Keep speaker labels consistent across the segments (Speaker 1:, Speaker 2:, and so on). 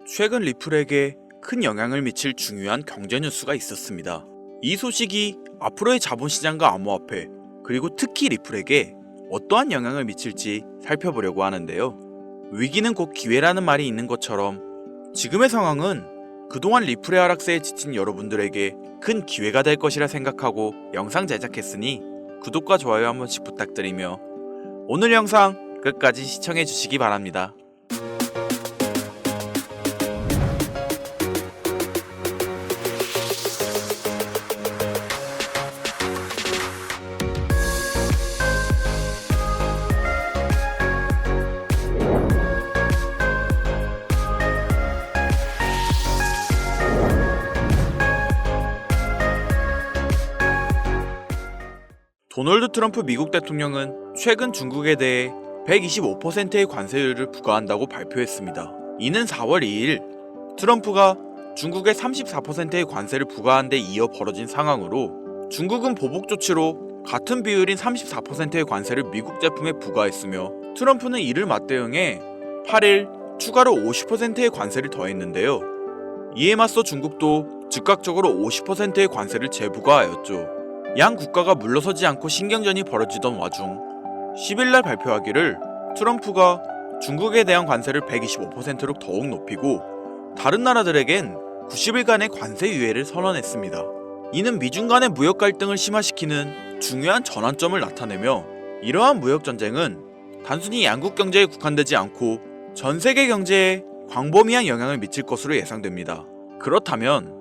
Speaker 1: 최근 리플에게 큰 영향을 미칠 중요한 경제 뉴스가 있었습니다. 이 소식이 앞으로의 자본시장과 암호화폐, 그리고 특히 리플에게 어떠한 영향을 미칠지 살펴보려고 하는데요. 위기는 곧 기회라는 말이 있는 것처럼 지금의 상황은 그동안 리플의 하락세에 지친 여러분들에게 큰 기회가 될 것이라 생각하고 영상 제작했으니 구독과 좋아요 한 번씩 부탁드리며 오늘 영상 끝까지 시청해 주시기 바랍니다. 도널드 트럼프 미국 대통령은 최근 중국에 대해 125%의 관세율을 부과한다고 발표했습니다. 이는 4월 2일 트럼프가 중국에 34%의 관세를 부과한 데 이어 벌어진 상황으로 중국은 보복 조치로 같은 비율인 34%의 관세를 미국 제품에 부과했으며 트럼프는 이를 맞대응해 8일 추가로 50%의 관세를 더했는데요. 이에 맞서 중국도 즉각적으로 50%의 관세를 재부과하였죠. 양 국가가 물러서지 않고 신경전이 벌어지던 와중 10일날 발표하기를 트럼프가 중국에 대한 관세를 125%로 더욱 높이고 다른 나라들에겐 90일간의 관세 유예를 선언했습니다. 이는 미중 간의 무역 갈등을 심화시키는 중요한 전환점을 나타내며 이러한 무역 전쟁은 단순히 양국 경제에 국한되지 않고 전 세계 경제에 광범위한 영향을 미칠 것으로 예상됩니다. 그렇다면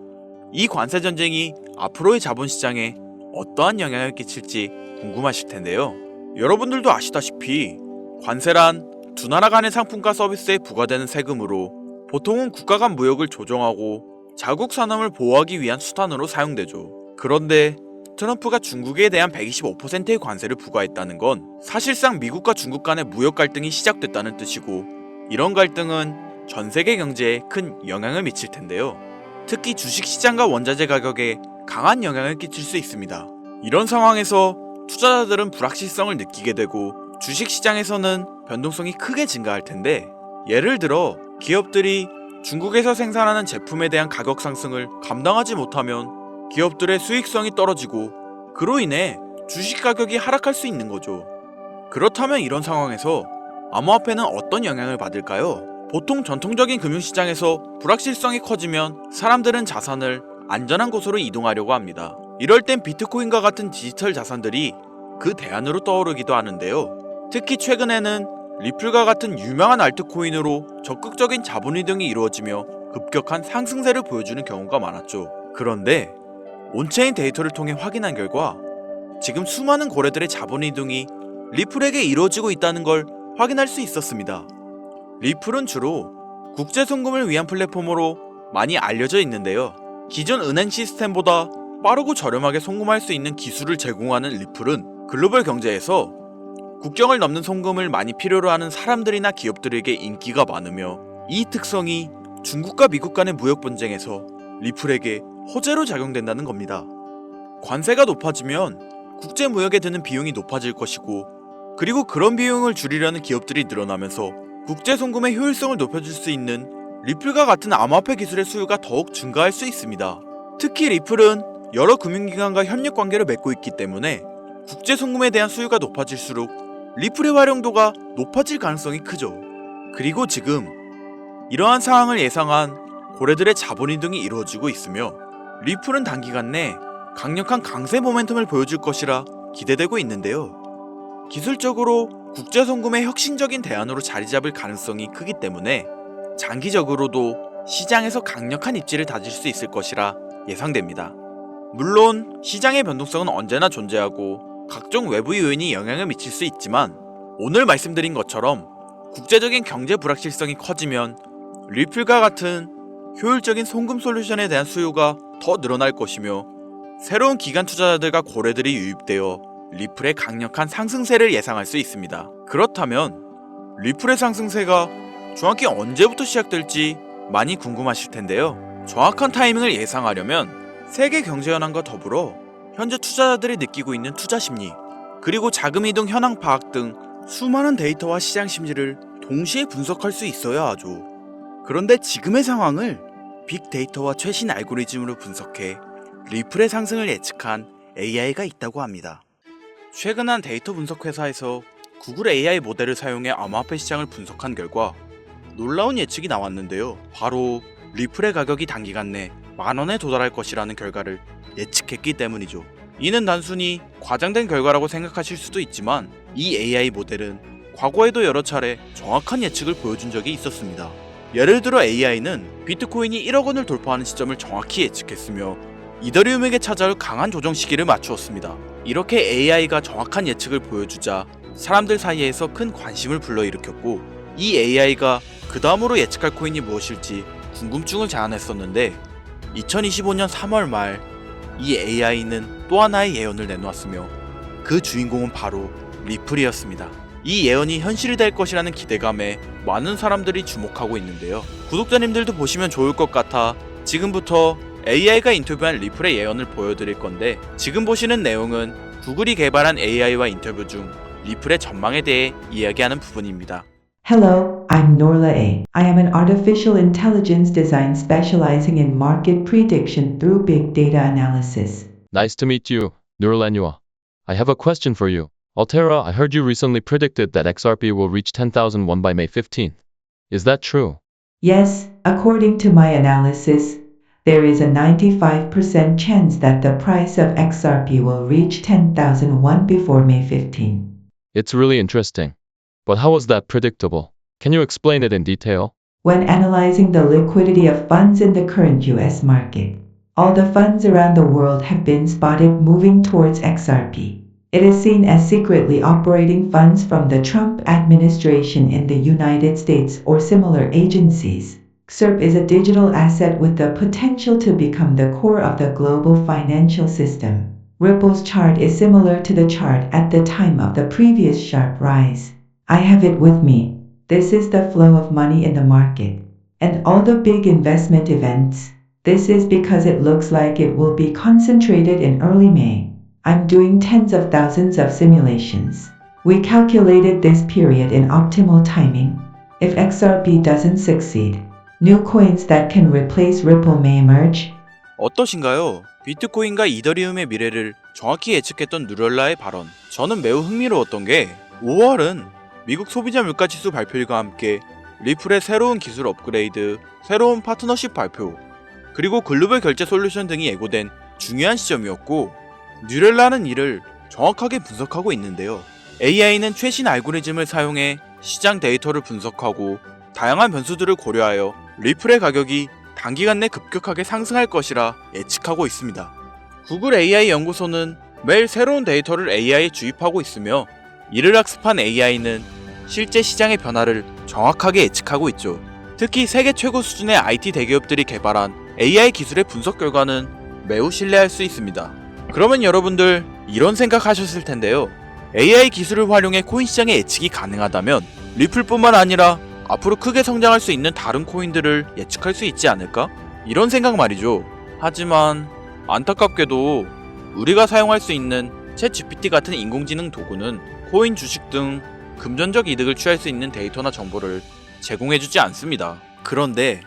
Speaker 1: 이 관세 전쟁이 앞으로의 자본시장에 어떠한 영향을 끼칠지 궁금하실 텐데요. 여러분들도 아시다시피 관세란 두 나라 간의 상품과 서비스에 부과되는 세금으로 보통은 국가 간 무역을 조정하고 자국 산업을 보호하기 위한 수단으로 사용되죠. 그런데 트럼프가 중국에 대한 125%의 관세를 부과했다는 건 사실상 미국과 중국 간의 무역 갈등이 시작됐다는 뜻이고 이런 갈등은 전 세계 경제에 큰 영향을 미칠 텐데요. 특히 주식시장과 원자재 가격에 강한 영향을 끼칠 수 있습니다. 이런 상황에서 투자자들은 불확실성을 느끼게 되고 주식시장에서는 변동성이 크게 증가할 텐데 예를 들어 기업들이 중국에서 생산하는 제품에 대한 가격 상승을 감당하지 못하면 기업들의 수익성이 떨어지고 그로 인해 주식 가격이 하락할 수 있는 거죠. 그렇다면 이런 상황에서 암호화폐는 어떤 영향을 받을까요? 보통 전통적인 금융시장에서 불확실성이 커지면 사람들은 자산을 안전한 곳으로 이동하려고 합니다. 이럴 땐 비트코인과 같은 디지털 자산들이 그 대안으로 떠오르기도 하는데요. 특히 최근에는 리플과 같은 유명한 알트코인으로 적극적인 자본 이동이 이루어지며 급격한 상승세를 보여주는 경우가 많았죠. 그런데 온체인 데이터를 통해 확인한 결과 지금 수많은 거래들의 자본 이동이 리플에게 이루어지고 있다는 걸 확인할 수 있었습니다. 리플은 주로 국제 송금을 위한 플랫폼으로 많이 알려져 있는데요. 기존 은행 시스템보다 빠르고 저렴하게 송금할 수 있는 기술을 제공하는 리플은 글로벌 경제에서 국경을 넘는 송금을 많이 필요로 하는 사람들이나 기업들에게 인기가 많으며 이 특성이 중국과 미국 간의 무역 분쟁에서 리플에게 호재로 작용된다는 겁니다. 관세가 높아지면 국제 무역에 드는 비용이 높아질 것이고 그리고 그런 비용을 줄이려는 기업들이 늘어나면서 국제 송금의 효율성을 높여줄 수 있는 리플과 같은 암호화폐 기술의 수요가 더욱 증가할 수 있습니다. 특히 리플은 여러 금융기관과 협력 관계를 맺고 있기 때문에 국제 송금에 대한 수요가 높아질수록 리플의 활용도가 높아질 가능성이 크죠. 그리고 지금 이러한 상황을 예상한 고래들의 자본 이동이 이루어지고 있으며 리플은 단기간 내 강력한 강세 모멘텀을 보여줄 것이라 기대되고 있는데요. 기술적으로 국제 송금의 혁신적인 대안으로 자리 잡을 가능성이 크기 때문에 장기적으로도 시장에서 강력한 입지를 다질 수 있을 것이라 예상됩니다. 물론 시장의 변동성은 언제나 존재하고 각종 외부 요인이 영향을 미칠 수 있지만 오늘 말씀드린 것처럼 국제적인 경제 불확실성이 커지면 리플과 같은 효율적인 송금 솔루션에 대한 수요가 더 늘어날 것이며 새로운 기관 투자자들과 고래들이 유입되어 리플의 강력한 상승세를 예상할 수 있습니다. 그렇다면 리플의 상승세가 정확히 언제부터 시작될지 많이 궁금하실 텐데요. 정확한 타이밍을 예상하려면 세계 경제 현황과 더불어 현재 투자자들이 느끼고 있는 투자 심리, 그리고 자금 이동 현황 파악 등 수많은 데이터와 시장 심리를 동시에 분석할 수 있어야 하죠. 그런데 지금의 상황을 빅데이터와 최신 알고리즘으로 분석해 리플의 상승을 예측한 AI가 있다고 합니다. 최근 한 데이터 분석 회사에서 구글 AI 모델을 사용해 암호화폐 시장을 분석한 결과 놀라운 예측이 나왔는데요. 바로 리플의 가격이 단기간 내 10,000원에 도달할 것이라는 결과를 예측했기 때문이죠. 이는 단순히 과장된 결과라고 생각하실 수도 있지만 이 AI 모델은 과거에도 여러 차례 정확한 예측을 보여준 적이 있었습니다. 예를 들어 AI는 비트코인이 1억 원을 돌파하는 시점을 정확히 예측했으며 이더리움에게 찾아올 강한 조정 시기를 맞추었습니다. 이렇게 AI가 정확한 예측을 보여주자 사람들 사이에서 큰 관심을 불러일으켰고 이 AI가 그 다음으로 예측할 코인이 무엇일지 궁금증을 자아냈었는데 2025년 3월 말 이 AI는 또 하나의 예언을 내놓았으며 그 주인공은 바로 리플이었습니다. 이 예언이 현실이 될 것이라는 기대감에 많은 사람들이 주목하고 있는데요. 구독자님들도 보시면 좋을 것 같아 지금부터 AI가 인터뷰한 리플의 예언을 보여드릴 건데 지금 보시는 내용은 구글이 개발한 AI와 인터뷰 중 리플의 전망에 대해 이야기하는 부분입니다.
Speaker 2: Hello, I'm Norla A. I am an artificial intelligence design specializing in market prediction through big data analysis.
Speaker 3: Nice to meet you, Nurlanua. I have a question for you. Altera, I heard you recently predicted that XRP will reach 10,001 by May 15th. Is that true?
Speaker 2: Yes, according to my analysis, there is a 95% chance that the price of XRP will reach 10,001 before May 15.
Speaker 3: It's really interesting. But how was that predictable? Can you explain it in detail?
Speaker 2: When analyzing the liquidity of funds in the current US market, all the funds around the world have been spotted moving towards XRP. It is seen as secretly operating funds from the Trump administration in the United States or similar agencies. XRP is a digital asset with the potential to become the core of the global financial system. Ripple's chart is similar to the chart at the time of the previous sharp rise. I have it with me. This is the flow of money in the market. And all the big investment events. This is because it looks like it will be concentrated in early May. I'm doing tens of thousands of simulations. We calculated this period in optimal timing. If XRP doesn't succeed, new coins that can replace Ripple may emerge.
Speaker 1: 어떠신가요? 비트코인과 이더리움의 미래를 정확히 예측했던 누럴라의 발언. 저는 매우 흥미로웠던 게 5월은 미국 소비자 물가지수 발표일과 함께 리플의 새로운 기술 업그레이드, 새로운 파트너십 발표, 그리고 글로벌 결제 솔루션 등이 예고된 중요한 시점이었고 뉴렐라는 이를 정확하게 분석하고 있는데요. AI는 최신 알고리즘을 사용해 시장 데이터를 분석하고 다양한 변수들을 고려하여 리플의 가격이 단기간 내 급격하게 상승할 것이라 예측하고 있습니다. 구글 AI 연구소는 매일 새로운 데이터를 AI에 주입하고 있으며 이를 학습한 AI는 실제 시장의 변화를 정확하게 예측하고 있죠. 특히 세계 최고 수준의 IT 대기업들이 개발한 AI 기술의 분석 결과는 매우 신뢰할 수 있습니다. 그러면 여러분들 이런 생각하셨을 텐데요. AI 기술을 활용해 코인 시장의 예측이 가능하다면 리플뿐만 아니라 앞으로 크게 성장할 수 있는 다른 코인들을 예측할 수 있지 않을까? 이런 생각 말이죠. 하지만 안타깝게도 우리가 사용할 수 있는 챗GPT 같은 인공지능 도구는 코인 주식 등 금전적 이득을 취할 수 있는 데이터나 정보를 제공해주지 않습니다. 그런데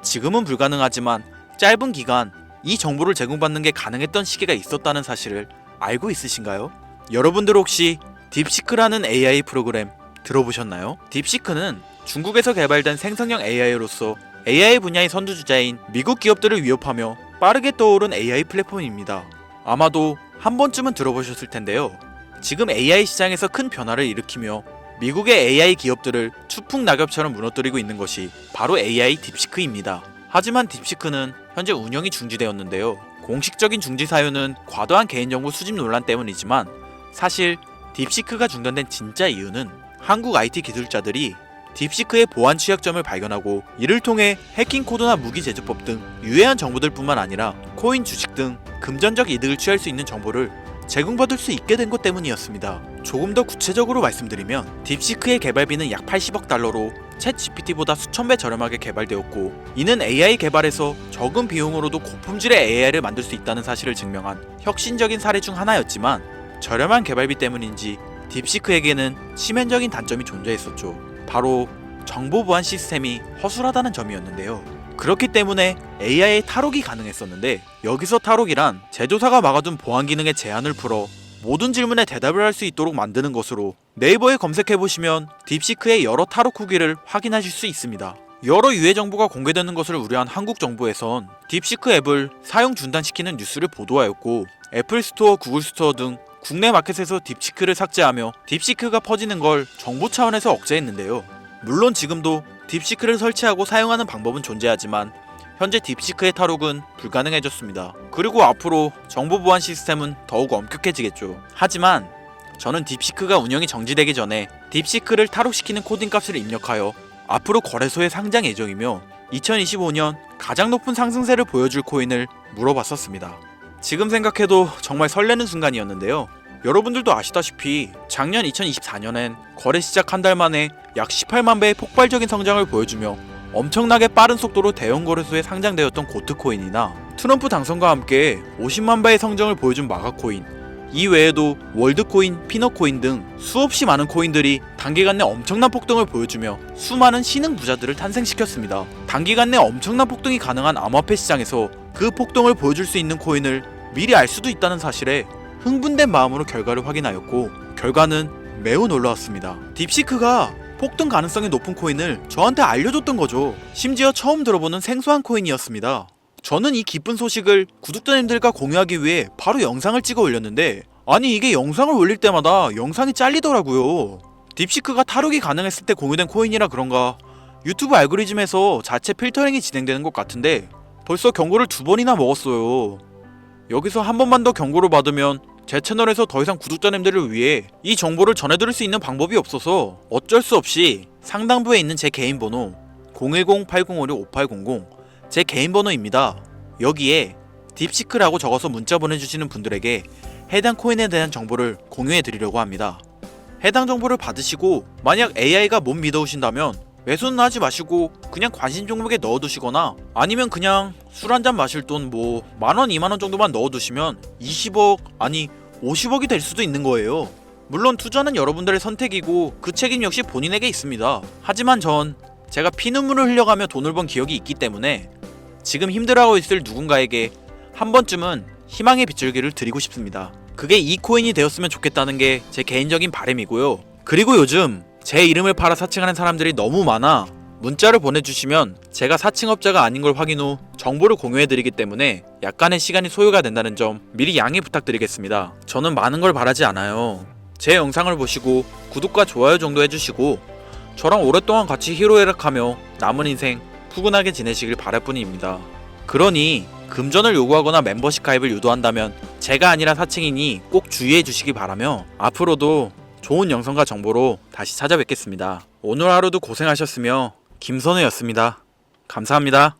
Speaker 1: 지금은 불가능하지만 짧은 기간 이 정보를 제공받는 게 가능했던 시기가 있었다는 사실을 알고 있으신가요? 여러분들 혹시 딥시크라는 AI 프로그램 들어보셨나요? 딥시크는 중국에서 개발된 생성형 AI로서 AI 분야의 선두주자인 미국 기업들을 위협하며 빠르게 떠오른 AI 플랫폼입니다. 아마도 한 번쯤은 들어보셨을 텐데요. 지금 AI 시장에서 큰 변화를 일으키며 미국의 AI 기업들을 추풍 낙엽처럼 무너뜨리고 있는 것이 바로 AI 딥시크입니다. 하지만 딥시크는 현재 운영이 중지되었는데요. 공식적인 중지 사유는 과도한 개인정보 수집 논란 때문이지만 사실 딥시크가 중단된 진짜 이유는 한국 IT 기술자들이 딥시크의 보안 취약점을 발견하고 이를 통해 해킹 코드나 무기 제조법 등 유해한 정보들 뿐만 아니라 코인 주식 등 금전적 이득을 취할 수 있는 정보를 제공받을 수 있게 된 것 때문이었습니다. 조금 더 구체적으로 말씀드리면 딥시크의 개발비는 약 80억 달러로 챗 GPT보다 수천 배 저렴하게 개발되었고 이는 AI 개발에서 적은 비용으로도 고품질의 AI를 만들 수 있다는 사실을 증명한 혁신적인 사례 중 하나였지만 저렴한 개발비 때문인지 딥시크에게는 치명적인 단점이 존재했었죠. 바로 정보 보안 시스템이 허술하다는 점이었는데요. 그렇기 때문에 AI의 탈옥이 가능했었는데, 여기서 탈옥이란 제조사가 막아둔 보안 기능의 제한을 풀어 모든 질문에 대답을 할 수 있도록 만드는 것으로, 네이버에 검색해보시면 딥시크의 여러 탈옥 후기를 확인하실 수 있습니다. 여러 유해 정보가 공개되는 것을 우려한 한국 정부에선 딥시크 앱을 사용 중단시키는 뉴스를 보도하였고, 애플 스토어, 구글 스토어 등 국내 마켓에서 딥시크를 삭제하며 딥시크가 퍼지는 걸 정부 차원에서 억제했는데요. 물론 지금도 딥시크를 설치하고 사용하는 방법은 존재하지만 현재 딥시크의 탈옥은 불가능해졌습니다. 그리고 앞으로 정보 보안 시스템은 더욱 엄격해지겠죠. 하지만 저는 딥시크가 운영이 정지되기 전에 딥시크를 탈옥시키는 코딩 값을 입력하여 앞으로 거래소에 상장 예정이며 2025년 가장 높은 상승세를 보여줄 코인을 물어봤었습니다. 지금 생각해도 정말 설레는 순간이었는데요. 여러분들도 아시다시피 작년 2024년엔 거래 시작 한 달 만에 약 18만 배의 폭발적인 성장을 보여주며 엄청나게 빠른 속도로 대형 거래소에 상장되었던 고트코인이나 트럼프 당선과 함께 50만 배의 성장을 보여준 마가코인, 이 외에도 월드코인, 피너코인 등 수없이 많은 코인들이 단기간 내 엄청난 폭등을 보여주며 수많은 신흥 부자들을 탄생시켰습니다. 단기간 내 엄청난 폭등이 가능한 암호화폐 시장에서 그 폭등을 보여줄 수 있는 코인을 미리 알 수도 있다는 사실에 흥분된 마음으로 결과를 확인하였고, 결과는 매우 놀라웠습니다. 딥시크가 폭등 가능성이 높은 코인을 저한테 알려줬던 거죠. 심지어 처음 들어보는 생소한 코인이었습니다. 저는 이 기쁜 소식을 구독자님들과 공유하기 위해 바로 영상을 찍어 올렸는데, 아니 이게 영상을 올릴 때마다 영상이 잘리더라고요. 딥시크가 탈옥이 가능했을 때 공유된 코인이라 그런가 유튜브 알고리즘에서 자체 필터링이 진행되는 것 같은데 벌써 경고를 2번이나 먹었어요. 여기서 한 번만 더 경고를 받으면 제 채널에서 더 이상 구독자님들을 위해 이 정보를 전해드릴 수 있는 방법이 없어서 어쩔 수 없이 상단부에 있는 제 개인 번호 010-8056-5800 제 개인 번호입니다. 여기에 딥시크라고 적어서 문자 보내주시는 분들에게 해당 코인에 대한 정보를 공유해 드리려고 합니다. 해당 정보를 받으시고 만약 AI가 못 믿어오신다면 매수는 하지 마시고 그냥 관심 종목에 넣어두시거나, 아니면 그냥 술 한잔 마실 돈 뭐 만원, 2만원 정도만 넣어두시면 20억 아니 50억이 될 수도 있는 거예요. 물론 투자는 여러분들의 선택이고 그 책임 역시 본인에게 있습니다. 하지만 전 제가 피눈물을 흘려가며 돈을 번 기억이 있기 때문에 지금 힘들어하고 있을 누군가에게 한 번쯤은 희망의 빗줄기를 드리고 싶습니다. 그게 이 코인이 되었으면 좋겠다는 게 제 개인적인 바람이고요. 그리고 요즘 제 이름을 팔아 사칭하는 사람들이 너무 많아 문자를 보내주시면 제가 사칭업자가 아닌 걸 확인 후 정보를 공유해드리기 때문에 약간의 시간이 소요가 된다는 점 미리 양해 부탁드리겠습니다. 저는 많은 걸 바라지 않아요. 제 영상을 보시고 구독과 좋아요 정도 해주시고 저랑 오랫동안 같이 희로애락하며 남은 인생 푸근하게 지내시길 바랄 뿐입니다. 그러니 금전을 요구하거나 멤버십 가입을 유도한다면 제가 아니라 사칭이니 꼭 주의해 주시기 바라며 앞으로도 좋은 영상과 정보로 다시 찾아뵙겠습니다. 오늘 하루도 고생하셨으며 김선우였습니다. 감사합니다.